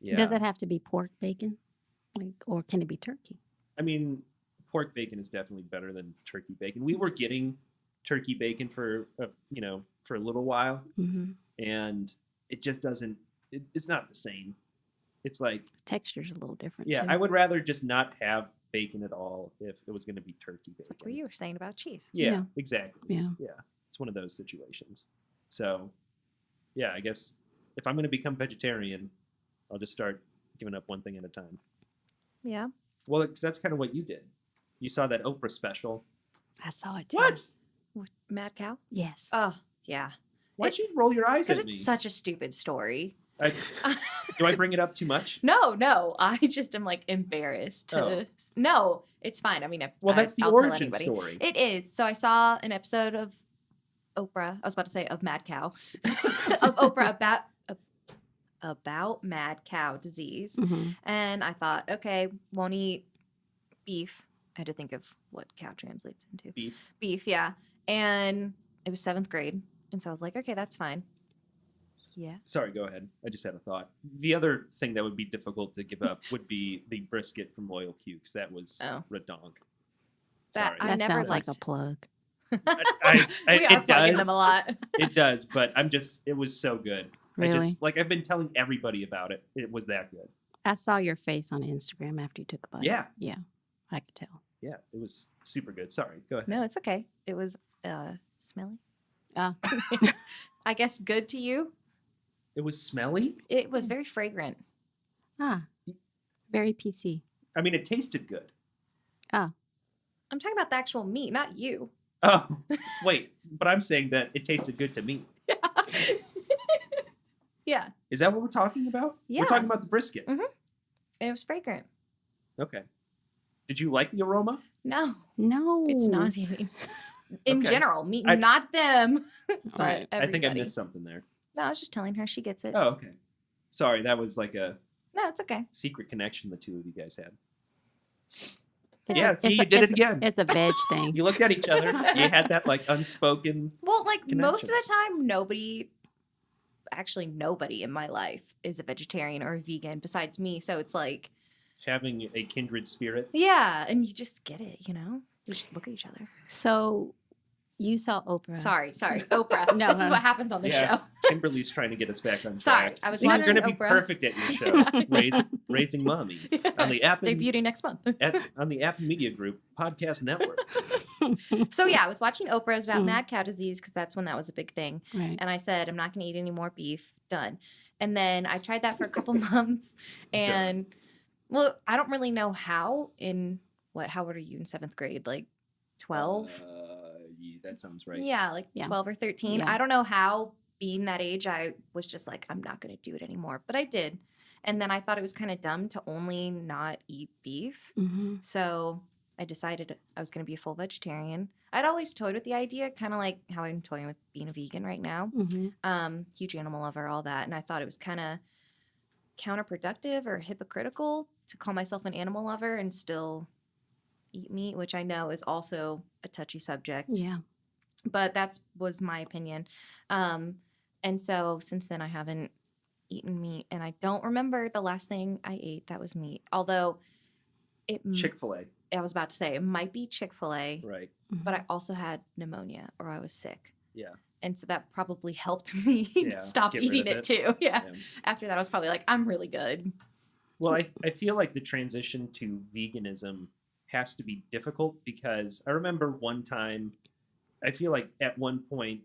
Yeah. does it have to be pork bacon? Or can it be turkey? I mean, pork bacon is definitely better than turkey bacon. We were getting turkey bacon for a little while, Mm-hmm. and it just doesn't. It's not the same. It's like, Texture's a little different. yeah, too. I would rather just not have bacon at all if it was going to be turkey bacon. It's like what you were saying about cheese. Yeah, Yeah. exactly. Yeah. It's one of those situations. So, yeah, I guess if I'm going to become vegetarian, I'll just start giving up one thing at a time. Yeah. Well, 'cause that's kind of what you did. You saw that Oprah special. I saw it too. What? Mad cow? Yes. Oh, yeah. Why'd you roll your eyes Because at me? it's such a stupid story. Do I bring it up too much? No. I just am like embarrassed. Oh. No, it's fine. I mean, Well, that's the I'll tell origin anybody. story. It is. So I saw an episode of Oprah. I was about to say of Mad Cow. Of Oprah about mad cow disease. Mm-hmm. And I thought, okay, won't eat beef. I had to think of what cow translates into. Beef. Beef, yeah. And it was 7th grade. And so I was like, okay, that's fine. Yeah. Sorry, go ahead. I just had a thought. The other thing that would be difficult to give up would be the brisket from Loyal Q, because that was Oh. redonk. That- Sorry. I That never sounds like a liked- plug. We it are plugging does. them a lot. It does, but it was so good. Really? I've been telling everybody about it. It was that good. I saw your face on Instagram after you took a bite. Yeah. Yeah. I could tell. Yeah, it was super good. Sorry, go ahead. No, it's okay. It was smelly. Ah. I guess good to you. It was smelly. It was very fragrant. Ah. Very PC. I mean, it tasted good. I'm talking about the actual meat, not you. Oh, wait, but I'm saying that it tasted good to me. Yeah. Is that what we're talking about? Yeah. We're talking about the brisket. Mm. It was fragrant. Okay. Did you like the aroma? No, No. it's nauseating. In Okay. general, meat, I- not them. But Right. I think I everybody. missed something there. No, I was just telling her. She gets it. Oh, okay. Sorry, that was like a No, it's okay. secret connection the two of you guys had. It's Yeah, see, you did it again. It's a veg thing. You looked at each other. You had that like unspoken. Well, like most of Connection. the time, nobody in my life is a vegetarian or a vegan besides me. So it's like, Having a kindred spirit. yeah, and you just get it, you know? You just look at each other. So You saw Oprah. Sorry, Oprah. No, This is no. what happens on the show. Kimberly's trying to get us back on track. Sorry, I was You're watching going to be Oprah. perfect at your show, raising mommy on the App and, Debuting next month. on the App and Media Group podcast network. So yeah, I was watching Oprah's about Mm. mad cow disease because that's when that was a big thing. Right. And I said, I'm not going to eat any more beef. Done. And then I tried that for a couple months. And well, I don't really know how how old are you in 7th grade? Like 12? Yeah, that sounds right. Yeah, like Yeah. 12 or 13. Yeah. I don't know how, being that age, I was just like, I'm not going to do it anymore. But I did. And then I thought it was kind of dumb to only not eat beef. Mm-hmm. So I decided I was going to be a full vegetarian. I'd always toyed with the idea, kind of like how I'm toying with being a vegan right now. Mm-hmm. Huge animal lover, all that. And I thought it was kind of counterproductive or hypocritical to call myself an animal lover and still eat meat, which I know is also a touchy subject. Yeah. But that was my opinion. And so since then, I haven't eaten meat. And I don't remember the last thing I ate that was meat. Although Chick-fil-A, I was about to say, it might be Chick-fil-A. right? But I also had pneumonia or I was sick. Yeah. And so that probably helped me Yeah, stop get rid eating of it too. Yeah. Yeah. After that, I was probably like, I'm really good. Well, I feel like the transition to veganism has to be difficult because I remember one time, I feel like at one point,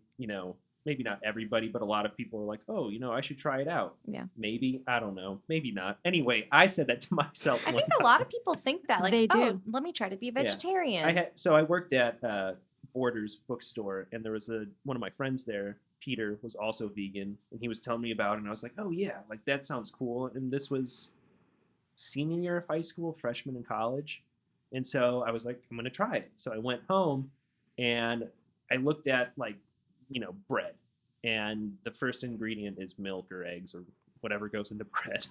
maybe not everybody, but a lot of people were like, oh, I should try it out. Yeah. Maybe. I don't know. Maybe not. Anyway, I said that to myself. I one think a time. lot of people think that. Like, They do. oh, let me try to be a vegetarian. So I worked at Borders bookstore, and there was one of my friends there, Peter, was also vegan, and he was telling me about it, and I was like, oh yeah, like that sounds cool. And this was senior year of high school, freshman in college. And so I was like, I'm going to try it. So I went home and I looked at bread, and the first ingredient is milk or eggs or whatever goes into bread.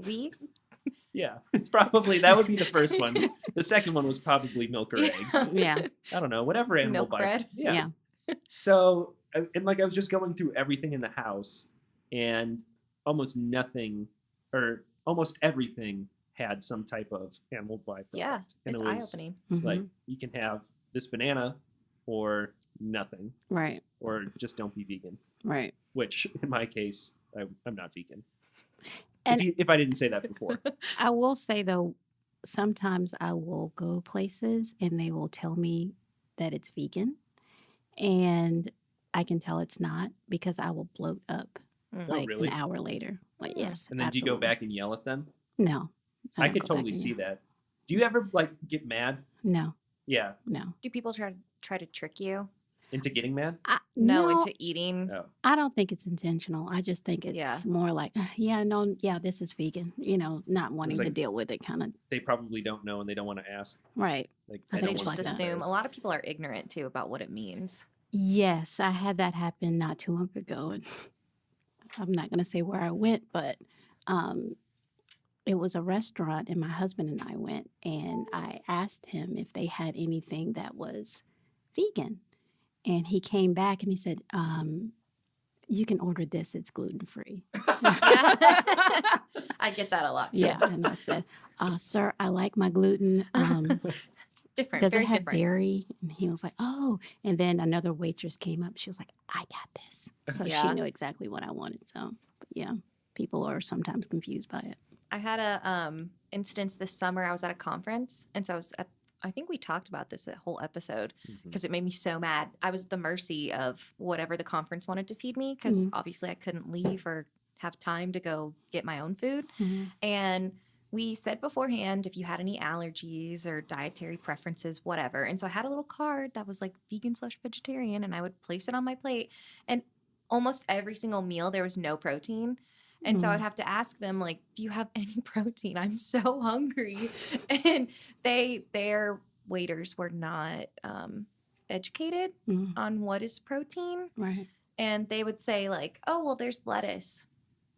Wheat? Yeah, probably that would be the first one. The second one was probably milk or eggs. Yeah. I don't know, whatever animal Milk bread? Yeah. So, I was just going through everything in the house, and almost everything had some type of animal byproduct. Yeah, and it's it was eye-opening. Mhm. like, you can have this banana or nothing, Right. or just don't be vegan. Right. Which, in my case, I'm not vegan. And- If I didn't say that before. I will say though, sometimes I will go places and they will tell me that it's vegan, and I can tell it's not because I will bloat up Mm. like really? an hour later. Like, yes. And then do you go absolutely. back and yell at them? No. I don't could go back totally and see yell. that. Do you ever get mad? No. Yeah, No. Do people try to trick you? into getting mad? No, into eating. Oh, I don't think it's intentional. I just think it's Yeah. more like, this is vegan, not wanting to like- deal with it kind of. they probably don't know and they don't want to ask. Right. Like, I I They don't think just want like to that. assume. A lot of people are ignorant too about what it means. Yes, I had that happen not too long ago. And I'm not going to say where I went, but it was a restaurant, and my husband and I went, and I asked him if they had anything that was vegan. And he came back and he said, you can order this, it's gluten free. I get that a lot too. Yeah. And I said, sir, I like my gluten. Different. Does very it have different. dairy? And he was like, oh. And then another waitress came up. She was like, I got this. So Yeah. she knew exactly what I wanted. So, but yeah, people are sometimes confused by it. I had a instance this summer. I was at a conference, and so I think we talked about this a whole episode because it made me so mad. I was at the mercy of whatever the conference wanted to feed me because obviously I couldn't leave or have time to go get my own food. And we said beforehand if you had any allergies or dietary preferences, whatever. And so I had a little card that was like vegan/vegetarian, and I would place it on my plate. And almost every single meal, there was no protein. And so I'd have to ask them, like, do you have any protein? I'm so hungry. And their waiters were not educated Mhm. on what is protein. Right. And they would say, like, oh, well, there's lettuce.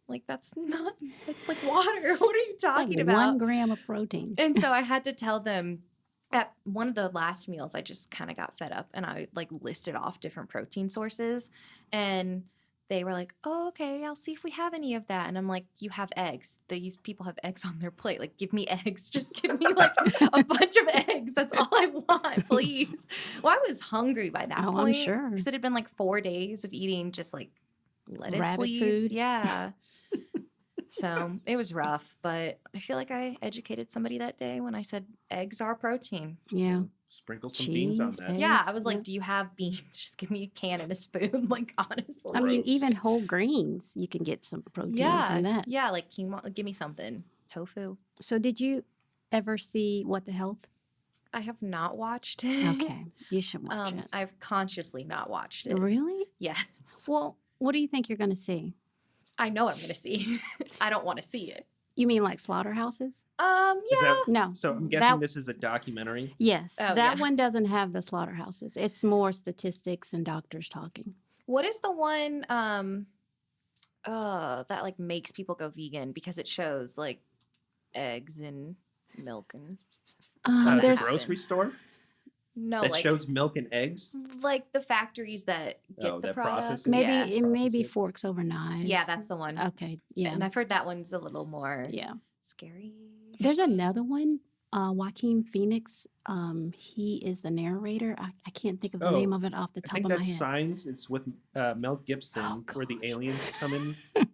Like, that's like water. What are you It's like talking about? 1 gram of protein. And so I had to tell them at one of the last meals, I just kind of got fed up and I like listed off different protein sources. And they were like, "Oh, okay, I'll see if we have any of that." And I'm like, "You have eggs. These people have eggs on their plate. Like, give me eggs. Just give me like a bunch of eggs. That's all I want, please." Well, I was hungry by that Oh, I'm point. sure. Because it had been like 4 days of eating just like lettuce Rabbit leaves. food. Yeah. So it was rough, but I feel like I educated somebody that day when I said eggs are protein. Yeah. Sprinkle some beans on Cheese, that. eggs. Yeah, I was like, yeah. "Do you have beans? Just give me a can and a spoon." Like, honestly. I mean, even Gross. whole grains, you can get some protein Yeah, from that. yeah, like quinoa. Give me something. Tofu. So, did you ever see What the Health? I have not watched it. Okay, you should watch it. I've consciously not watched it. Really? Yes. Well, what do you think you're going to see? I know I'm gonna see. I don't want to see it. You mean like slaughterhouses? Is Yeah. that, No. so I'm guessing That- this is a documentary. Yes, Oh, that yeah. one doesn't have the slaughterhouses. It's more statistics and doctors talking. What is the one that like makes people go vegan because it shows like eggs and milk and The There's grocery store no that like shows milk and eggs. like the factories that get Oh, the that product. process maybe Yeah. it may be Process it. forks over knives. Yeah, that's the one. okay. Yeah, And I've heard that one's a little more yeah. scary. There's another one. Joaquin Phoenix. He is the narrator. I can't think of the Oh, name of it off the I top think of my that's head. Signs. It's with Mel Gibson, Oh, where the aliens come in. And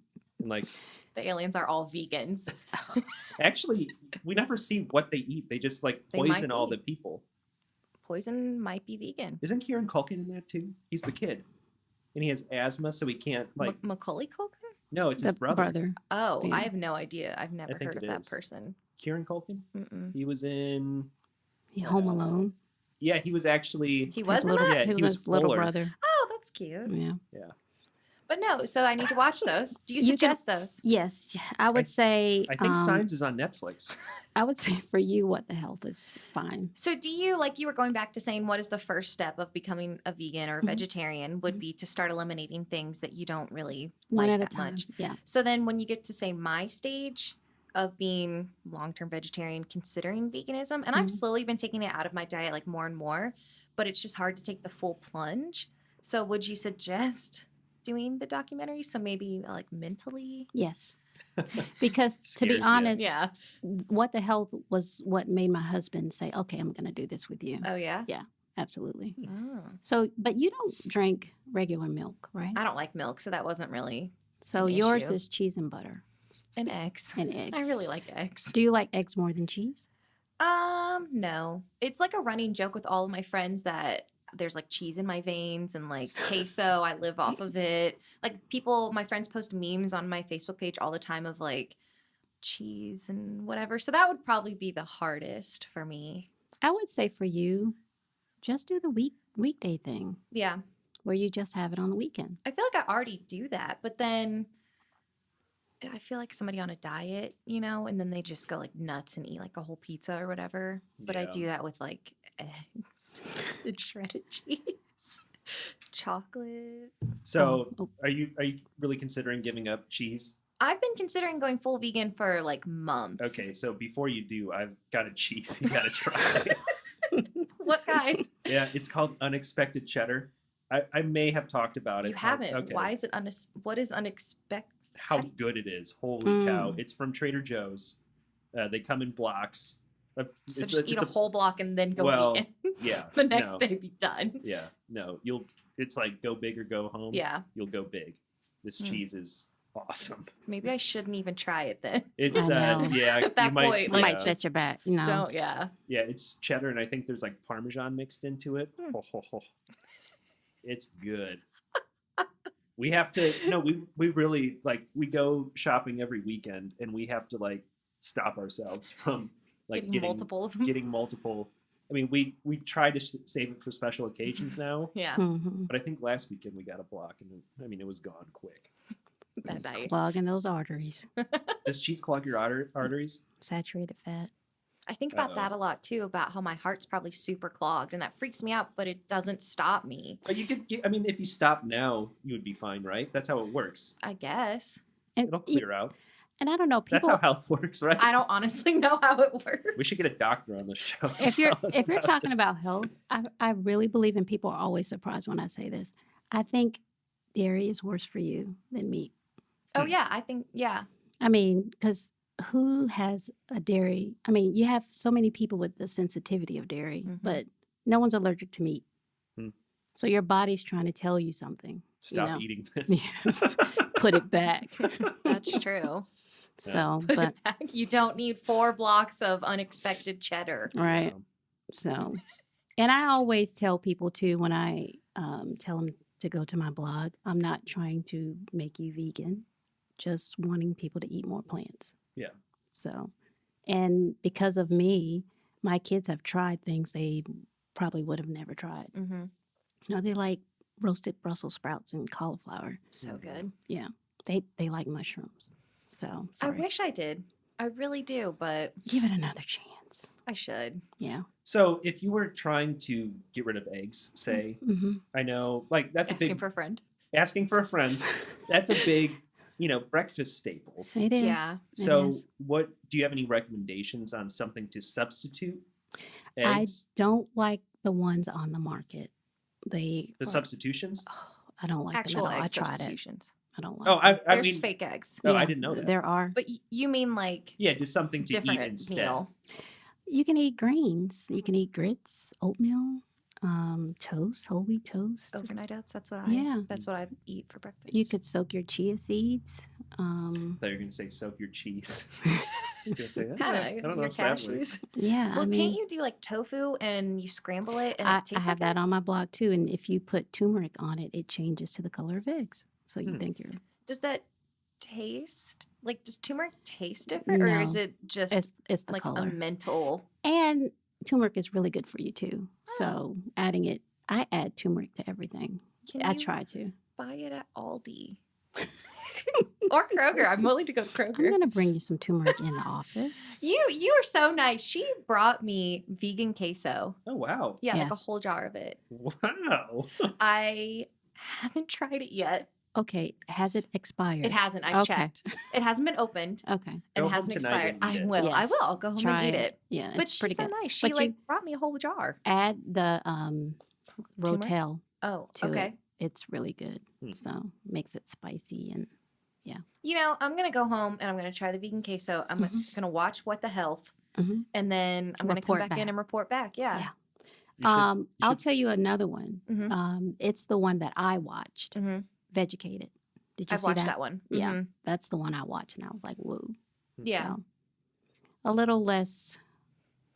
like, The aliens are all vegans. actually, we never see what they eat. They just like They might poison all be. the people. Poison might be vegan. Isn't Kieran Culkin in that too? He's the kid, and he has asthma, so he can't like. Macaulay Culkin? No, it's The his brother. Oh, Yeah. I have no idea. I've never think heard of it that is. person. Kieran Culkin. Mm-mm. He was in. Home Alone. Yeah, he was actually. He His was in little, that? Yeah, he he was was his little Fuller. brother. Oh, that's cute. Yeah. But no, so I need to watch those. Do you You can- suggest those? Yes, I would say. I think Signs is on Netflix. I would say for you, What the Health is fine. So do you, like you were going back to saying, what is the first step of becoming a vegan or a Mhm. vegetarian would be to start eliminating things that you don't really One like at a that time. much. Yeah. So then when you get to say my stage of being long-term vegetarian, considering veganism, and I've Mhm. slowly been taking it out of my diet like more and more, but it's just hard to take the full plunge. So would you suggest doing the documentary? So maybe like mentally? Yes. Because to Scares be you. honest, Yeah. What the Health was what made my husband say, "Okay, I'm going to do this with you." Oh yeah. Absolutely. Oh. So, but you don't drink regular milk, right? I don't like milk, so that wasn't really So an yours issue. is cheese and butter an eggs. and eggs. I really like eggs. Do you like eggs more than cheese? No. It's like a running joke with all of my friends that there's like cheese in my veins and like queso. I live off of it. Like people, my friends post memes on my Facebook page all the time of like cheese and whatever. So that would probably be the hardest for me. I would say for you, just do the weekday thing Yeah. where you just have it on the weekend. I feel like I already do that, but then I feel like somebody on a diet, you know, and then they just go like nuts and eat like a whole pizza or whatever. But I Yeah. do that with like eggs and shredded cheese, chocolate. So, Oh. are you really considering giving up cheese? I've been considering going full vegan for like months. Okay, so before you do, I've got a cheese you gotta try. What kind? Yeah, it's called Unexpected Cheddar. I may have talked about it. You haven't. Okay. Why is it what is unexpected? How How do you- good it is. Holy Mm. cow. It's from Trader Joe's. They come in blocks. So It's just eat a whole block and then go well, vegan. Yeah. The next no, day be done. Yeah. No, it's like go big or go home. Yeah. You'll go big. This Mm. cheese is awesome. Maybe I shouldn't even try it then. It's I know. yeah, At that you might, point, It like, might yeah. set you back. No. Don't, yeah. Yeah, it's cheddar, and I think there's like Parmesan mixed into it. Hmm. Ho, ho, ho. It's good. We have to. No, we really like. We go shopping every weekend, and we have to like stop ourselves from like Getting multiple of them. getting multiple. I mean, we try to save it for special occasions now, Yeah. Mhm. but I think last weekend we got a block, and I mean, it was gone quick. That night. Clogging those arteries. Does cheese clog your arteries? Saturated fat. I think about Uh-oh. that a lot too, about how my heart's probably super clogged and that freaks me out, but it doesn't stop me, But you could. I mean, if you stop now, you would be fine, right? That's how it works. I guess. And It'll clear out. and I don't know, That's people how health works, right? I don't honestly know how it works. We should get a doctor on the show. if you're Tell us if you're talking this. about health, I really believe, and people are always surprised when I say this. I think dairy is worse for you than meat. Oh yeah, I think yeah. I mean, because who has a dairy? I mean, you have so many people with the sensitivity of dairy, Mhm. but no one's allergic to meat. Hmm. So your body's trying to tell you something. Stop eating this. Yes. Put it back. That's true. So, Put but it back. You don't need 4 blocks of unexpected cheddar. right. So, and I always tell people too when I tell them to go to my blog, I'm not trying to make you vegan, just wanting people to eat more plants. Yeah. So, and because of me, my kids have tried things they probably would have never tried. Mm-hmm. You know, they like roasted Brussels sprouts and cauliflower. So good. Yeah, they like mushrooms. So I sorry. wish I did. I really do, but Give it another chance. I should. Yeah. So if you were trying to get rid of eggs, say, Mm-hmm. I know, like that's Asking a big for a friend. asking for a friend. That's a big, breakfast staple. It is. Yeah. It So, is. what do you have any recommendations on something to substitute I eggs? don't like the ones on the market. They The are- substitutions? oh, I don't like Actual them at all. egg I tried it. substitutions. I don't like. Oh, them. I There's mean, fake eggs. oh, I Yeah, didn't know that. There are. But you mean like Yeah, just something to eat different instead. meal. You can eat grains. You can eat grits, oatmeal, toast, whole wheat toast. Overnight oats. That's what Yeah. That's what I eat for breakfast. You could soak your chia seeds. I thought you were going to say soak your cheese. I was going to say that. I don't know your if that works. cashews. Yeah, Well, I mean, can't you do like tofu and you scramble it and I it tastes have like that on eggs? my blog too. And if you put turmeric on it, it changes to the color of eggs. So you Hmm. think you're Does that taste like? Does turmeric taste different, or is No. it just it's the like color. a mental? And turmeric is really good for you too. Oh. So adding it, I add turmeric to everything. Can I you try to. buy it at Aldi or Kroger? I'm willing to go to I'm Kroger. gonna bring you some turmeric in the office. You are so nice. She brought me vegan queso. Oh, wow. Yeah, like a Yes. whole jar of it. Wow. I haven't tried it yet. Okay, has it expired? It hasn't. I've Okay. checked. It hasn't been opened Okay. and Go it home hasn't tonight expired. and eat I it. will. I Yes. will. I'll go home Try and eat it. Yeah, But it's she's pretty so good. nice. She But like you brought me a whole jar. add the Turmeric? rotel Oh, to okay. it. It's really good. Hmm. So makes it spicy and You know, I'm gonna go home and I'm gonna try the vegan queso. I'm gonna watch What the Health, Mhm. and then I'm gonna come Report back in back. and report back. Yeah. Yeah. You should- you I'll should- tell you another one. Mhm. It's the one that I watched. Mhm. Vegucated. Did you I've see watched that? that one. Yeah. Mhm. That's the one I watched, and I was like, whoa. Yeah. So, a little less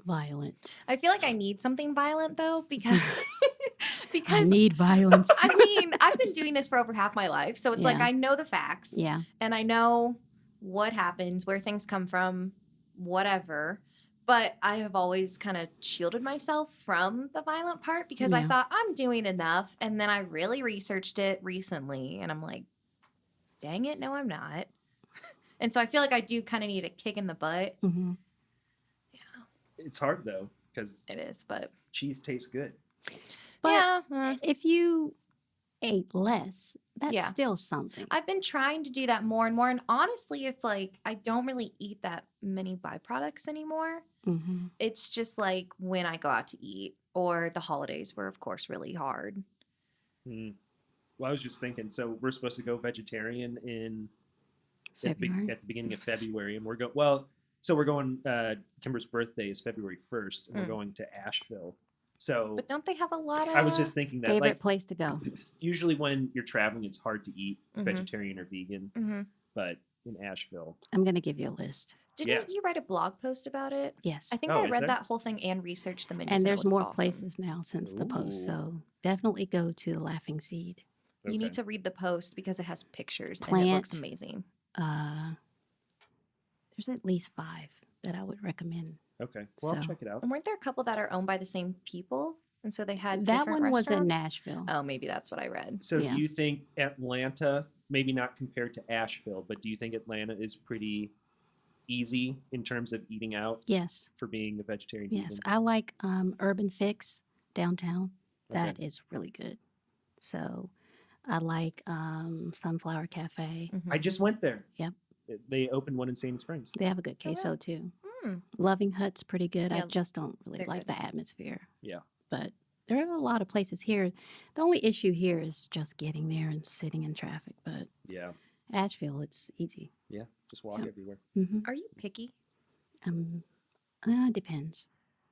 violent. I feel like I need something violent though because I because need violence. I mean I've been doing this for over half my life, so it's like Yeah. I know the facts Yeah. and I know what happens, where things come from, whatever. But I have always kind of shielded myself from the violent part because I Yeah. thought I'm doing enough, and then I really researched it recently, and I'm like, dang it, no, I'm not. And so I feel like I do kind of need a kick in the butt. hmm It's hard, though, because It is, but cheese tastes good. But yeah. if you ate less, that's Yeah. still something. I've been trying to do that more and more. And honestly, it's like I don't really eat that many byproducts anymore. hmm It's just like when I go out to eat or the holidays were, of course, really hard. Hmm. Well, I was just thinking, so we're supposed to go vegetarian February. at the beginning of February, and we're going. Kimber's birthday is February 1st, and we're Mm. going to Asheville. So But don't they have a lot of. I was just thinking that, Favorite like, place to go? usually when you're traveling, it's hard to eat Mhm. vegetarian or vegan, Mhm. but in Asheville, I'm going to give you a list. Didn't Yeah. you write a blog post about it? Yes. I think Oh, I is read there? that whole thing and researched the menus. And it there's looked more awesome. places now since the post. Ooh. So definitely go to the Laughing Seed. You Okay. need to read the post because it has pictures and it Plant. looks amazing. There's at least 5 that I would recommend. Okay, well, I'll So- check it out. And weren't there a couple that are owned by the same people? And so they had That different one was in restaurants? Nashville. Oh, maybe that's what I read. So, Yeah. do you think Atlanta, maybe not compared to Asheville, but do you think Atlanta is pretty easy in terms of eating out Yes. for being a vegetarian? Yes. vegan? I like Urban Fix downtown. That Okay. is really good. So I like Sunflower Cafe. Mhm. I just went there. Yep. They opened one in Sandy Springs. They have a good Oh, really? queso too. Mm. Loving Hut's pretty good. I Yeah, just don't really they're like good. the atmosphere. Yeah. But there are a lot of places here. The only issue here is just getting there and sitting in traffic. But Yeah. Asheville, it's easy. Yeah. Just walk Yep. everywhere. Mm-hmm. Are you picky? Depends.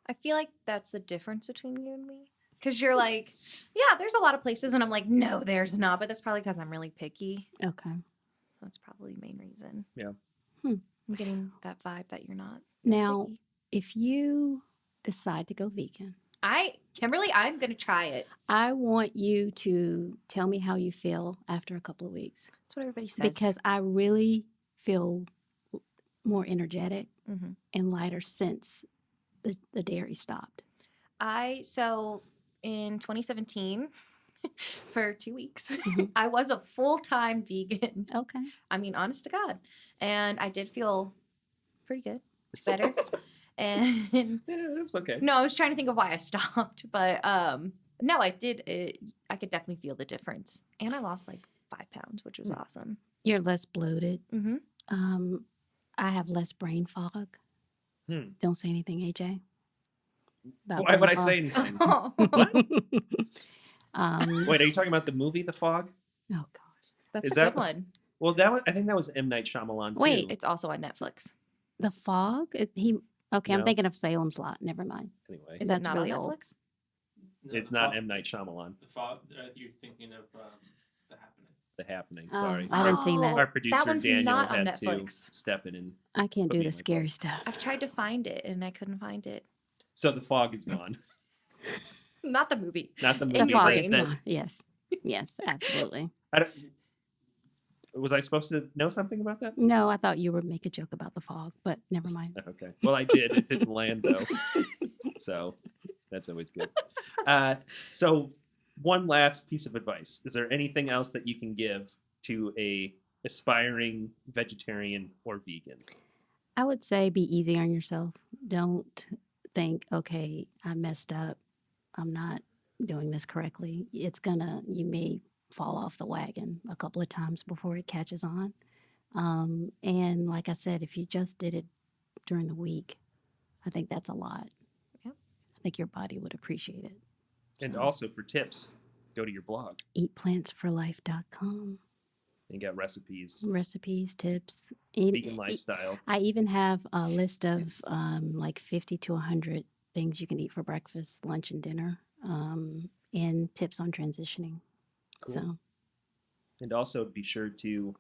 I feel like that's the difference between you and me. Because you're like, yeah, there's a lot of places, and I'm like, no, there's not. But that's probably because I'm really picky. Okay. That's probably the main reason. Yeah. I'm getting that vibe that you're not. Now, picky. if you decide to go vegan, Kimberly, I'm gonna try it. I want you to tell me how you feel after a couple of weeks. That's what everybody says. Because I really feel more energetic Mhm. and lighter since the dairy stopped. So in 2017, for 2 weeks, Mhm. I was a full-time vegan. Okay. I mean, honest to God, and I did feel pretty good, better. And Yeah, it was okay. no, I was trying to think of why I stopped, but no, I did. I could definitely feel the difference, and I lost like 5 pounds, which was awesome. You're less bloated. Mm-hmm. I have less brain fog. Don't say anything, AJ. about Why would I brain say anything? Oh, Wait, are you talking about the movie The Fog? Oh gosh. that's Is a that- good one. Well, I think that was M. Night Shyamalan too. Wait, It's also on Netflix. The Fog. Okay, No. I'm thinking of Salem's Lot. Never mind. Anyway, Is That's it not really on old. Netflix? No, it's the not fog- M. Night Shyamalan. The fog. You're thinking of The Happening. The Happening. Oh, Sorry. I haven't seen that. Oh, Our producer one's Daniel not on had to Netflix. step in and I can't Put do me the in my scary book. stuff. I've tried to find it and I couldn't find it. so The Fog is gone. Not the movie. Not the The The movie. Fog but is that- gone. Yes. Yes, absolutely. I don't, was I supposed to know something about that? No, I thought you would make a joke about the fog, but never mind. Okay. Well, I did. It didn't land though. So that's always good. So one last piece of advice. Is there anything else that you can give to a aspiring vegetarian or vegan? I would say be easy on yourself. Don't think, okay, I messed up. I'm not doing this correctly. You may fall off the wagon a couple of times before it catches on. And like I said, if you just did it during the week, I think that's a lot. Yep. I think your body would appreciate it. And So, also for tips, go to your blog. eatplantsforlife.com. You got recipes, Recipes, tips. vegan lifestyle. I even have a list of like 50 to 100 things you can eat for breakfast, lunch, and dinner, and tips on transitioning. Cool. So, And also be sure to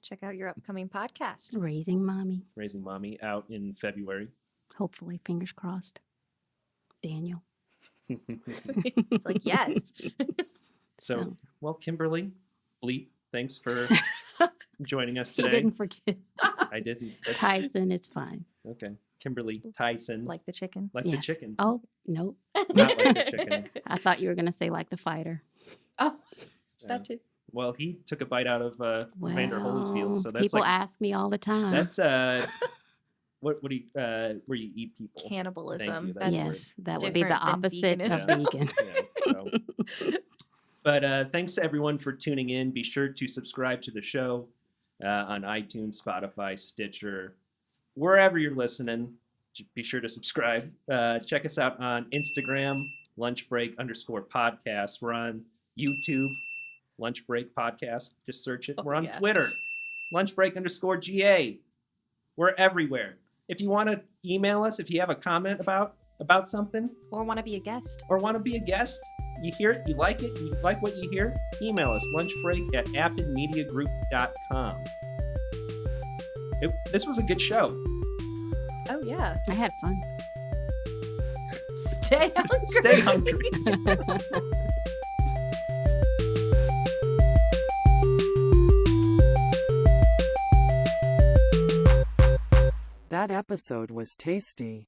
Check out your upcoming podcast. raising mommy, Raising Mommy out in February. hopefully, fingers crossed. Daniel. It's like, yes. So, well, Kimberly, Bleep, thanks for joining us he today. didn't forget. I didn't. That's- Tyson, it's fine. Okay. Kimberly Tyson. Like the chicken. Like the chicken. Oh, nope. Not like the chicken. I thought you were going to say like the fighter. Oh, Yeah. that too. Well, he took a bite out of Evander Holyfield, so that's people like ask me all the time. that's what do you where you eat people? Cannibalism. Thank you, That's that's yes, that would be the different than opposite of veganism. vegan. Yeah, so. But thanks to everyone for tuning in. Be sure to subscribe to the show on iTunes, Spotify, Stitcher, wherever you're listening. Be sure to subscribe. Check us out on Instagram, lunchbreak_podcast. We're on YouTube, Lunch Break Podcast. Just search it. Oh, We're on yeah. Twitter, lunchbreak_GA. We're everywhere. If you want to email us, if you have a comment about something, Or want to be a guest. or want to be a guest, you hear it, you like what you hear, email us, lunchbreak@appinmediagroup.com. This was a good show. Oh, yeah. I had fun. Stay hungry. Stay hungry. That episode was tasty.